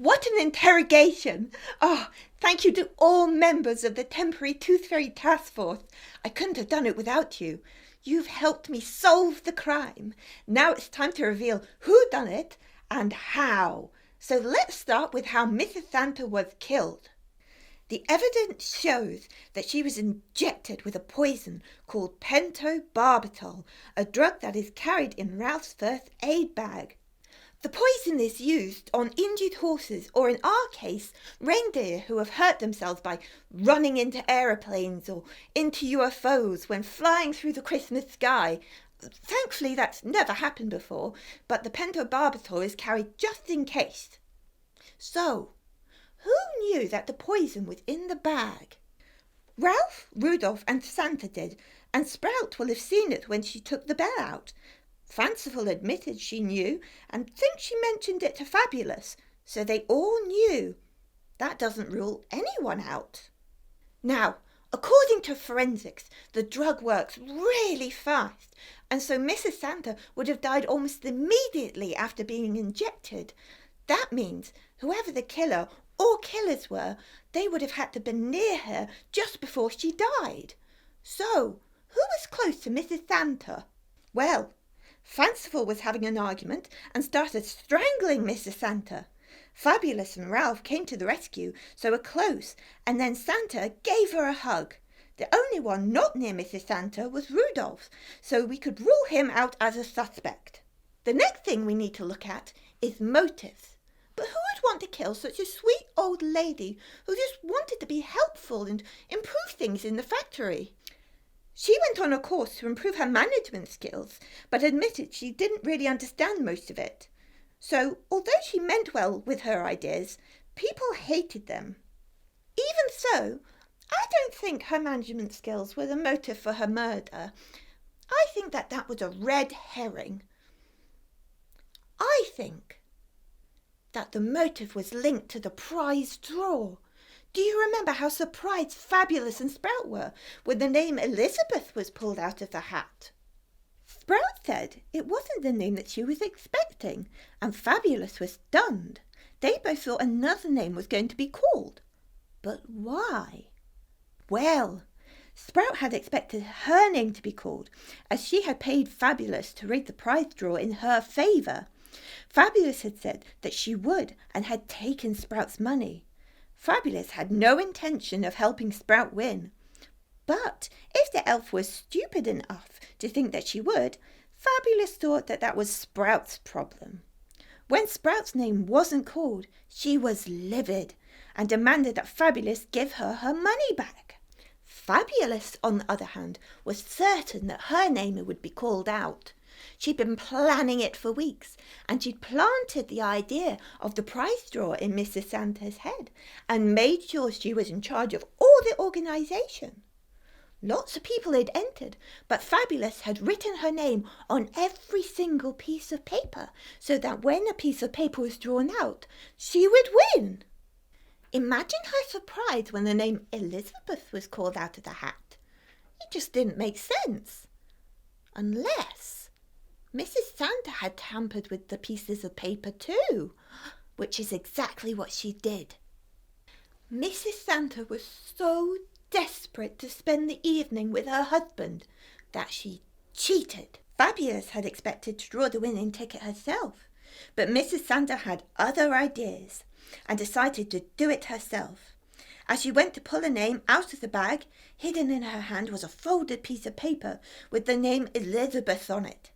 What an interrogation! Oh, thank you to all members of the temporary Tooth Fairy Task Force. I couldn't have done it without you. You've helped me solve the crime. Now it's time to reveal who done it and how. So let's start with how Mrs. Santa was killed. The evidence shows that she was injected with a poison called pentobarbital, a drug that is carried in Ralph's first aid bag. The poison is used on injured horses, or in our case, reindeer who have hurt themselves by running into aeroplanes or into UFOs when flying through the Christmas sky. Thankfully, that's never happened before, but the pentobarbital is carried just in case. So, who knew that the poison was in the bag? Ralph, Rudolph and Santa did, and Sprout will have seen it when she took the bell out. Fanciful admitted she knew and thinks she mentioned it to Fabulous, so they all knew. That doesn't rule anyone out. Now, according to forensics, the drug works really fast, and so Mrs. Santa would have died almost immediately after being injected. That means whoever the killer or killers were, they would have had to be near her just before she died. So, who was close to Mrs. Santa? Well, Fanciful was having an argument and started strangling Mrs. Santa. Fabulous and Ralph came to the rescue, so were close, and then Santa gave her a hug. The only one not near Mrs. Santa was Rudolph, so we could rule him out as a suspect. The next thing we need to look at is motives. But who would want to kill such a sweet old lady who just wanted to be helpful and improve things in the factory? She went on a course to improve her management skills, but admitted she didn't really understand most of it. So, although she meant well with her ideas, people hated them. Even so, I don't think her management skills were the motive for her murder. I think that was a red herring. I think that the motive was linked to the prize draw. Do you remember how surprised Fabulous and Sprout were when the name Elizabeth was pulled out of the hat? Sprout said it wasn't the name that she was expecting, and Fabulous was stunned. They both thought another name was going to be called. But why? Well, Sprout had expected her name to be called, as she had paid Fabulous to rig the prize draw in her favour. Fabulous had said that she would and had taken Sprout's money. Fabulous had no intention of helping Sprout win. But if the elf was stupid enough to think that she would, Fabulous thought that was Sprout's problem. When Sprout's name wasn't called, she was livid and demanded that Fabulous give her her money back. Fabulous, on the other hand, was certain that her name would be called out. She'd been planning it for weeks, and she'd planted the idea of the prize draw in Mrs. Santa's head and made sure she was in charge of all the organisation. Lots of people had entered, but Fabulous had written her name on every single piece of paper so that when a piece of paper was drawn out, she would win. Imagine her surprise when the name Elizabeth was called out of the hat. It just didn't make sense. Unless Mrs. Santa had tampered with the pieces of paper too, which is exactly what she did. Mrs. Santa was so desperate to spend the evening with her husband that she cheated. Fabulous had expected to draw the winning ticket herself, but Mrs. Santa had other ideas and decided to do it herself. As she went to pull a name out of the bag, hidden in her hand was a folded piece of paper with the name Elizabeth on it.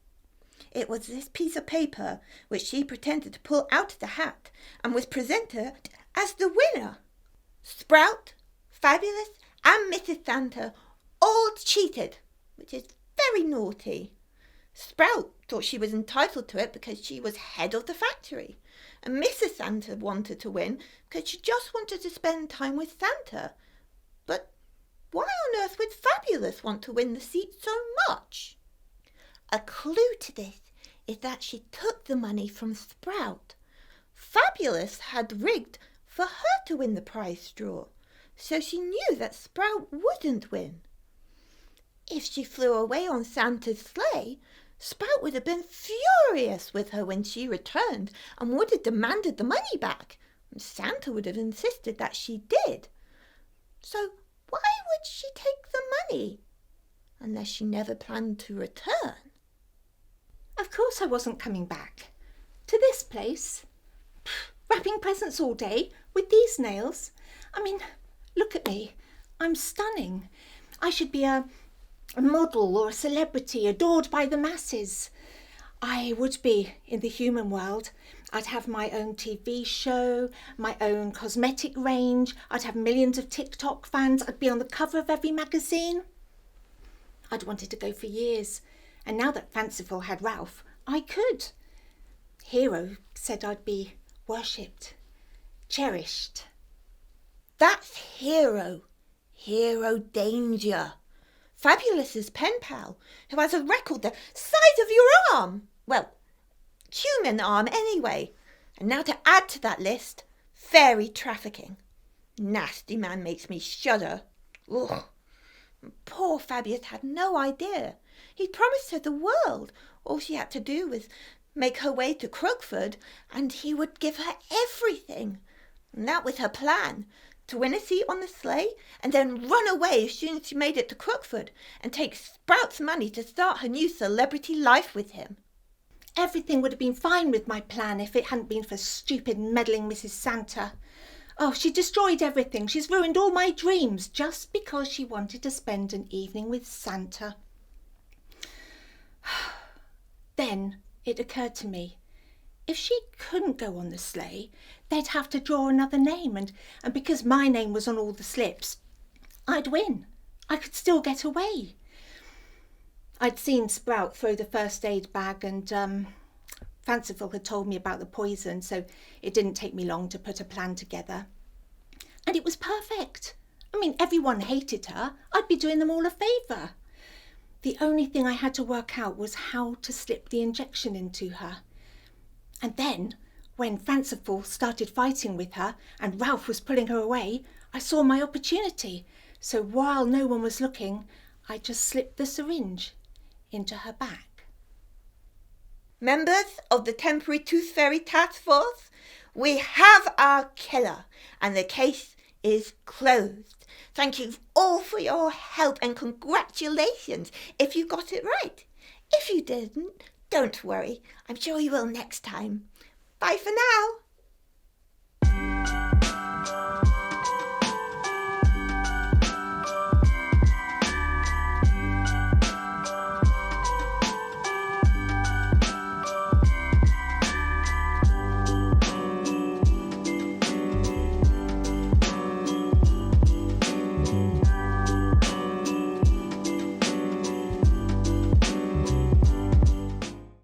It was this piece of paper which she pretended to pull out of the hat and was presented as the winner. Sprout, Fabulous, and Mrs. Santa all cheated, which is very naughty. Sprout thought she was entitled to it because she was head of the factory, and Mrs. Santa wanted to win because she just wanted to spend time with Santa. But why on earth would Fabulous want to win the seat so much? A clue to this is that she took the money from Sprout. Fabulous had rigged for her to win the prize draw, so she knew that Sprout wouldn't win. If she flew away on Santa's sleigh, Sprout would have been furious with her when she returned and would have demanded the money back, Santa would have insisted that she did. So why would she take the money? Unless she never planned to return. Of course I wasn't coming back. To this place? Wrapping presents all day with these nails? I mean, look at me. I'm stunning. I should be a model or a celebrity adored by the masses. I would be in the human world. I'd have my own TV show, my own cosmetic range. I'd have millions of TikTok fans. I'd be on the cover of every magazine. I'd wanted to go for years, and now that Fanciful had Ralph, I could. Hero said I'd be worshipped, cherished. That's Hero. Hero Danger. Fabulous's pen pal, who has a record the size of your arm. Well, human arm anyway. And now to add to that list, fairy trafficking. Nasty man makes me shudder. Ugh. Poor Fabius had no idea. He'd promised her the world. All she had to do was make her way to Crookford, and he would give her everything. And that was her plan, to win a seat on the sleigh and then run away as soon as she made it to Crookford and take Sprout's money to start her new celebrity life with him. Everything would have been fine with my plan if it hadn't been for stupid meddling Mrs. Santa. Oh, she destroyed everything. She's ruined all my dreams just because she wanted to spend an evening with Santa. Then it occurred to me, if she couldn't go on the sleigh, they'd have to draw another name, and because my name was on all the slips, I'd win. I could still get away. I'd seen Sprout throw the first aid bag, and Fanciful had told me about the poison, so it didn't take me long to put a plan together. And it was perfect. I mean, everyone hated her. I'd be doing them all a favour. The only thing I had to work out was how to slip the injection into her. And then, when Fanciful started fighting with her and Ralph was pulling her away, I saw my opportunity. So while no one was looking, I just slipped the syringe into her back. Members of the Temporary Tooth Fairy Task Force, we have our killer, and the case is closed. Thank you all for your help, and congratulations if you got it right. If you didn't, don't worry. I'm sure you will next time. Bye for now.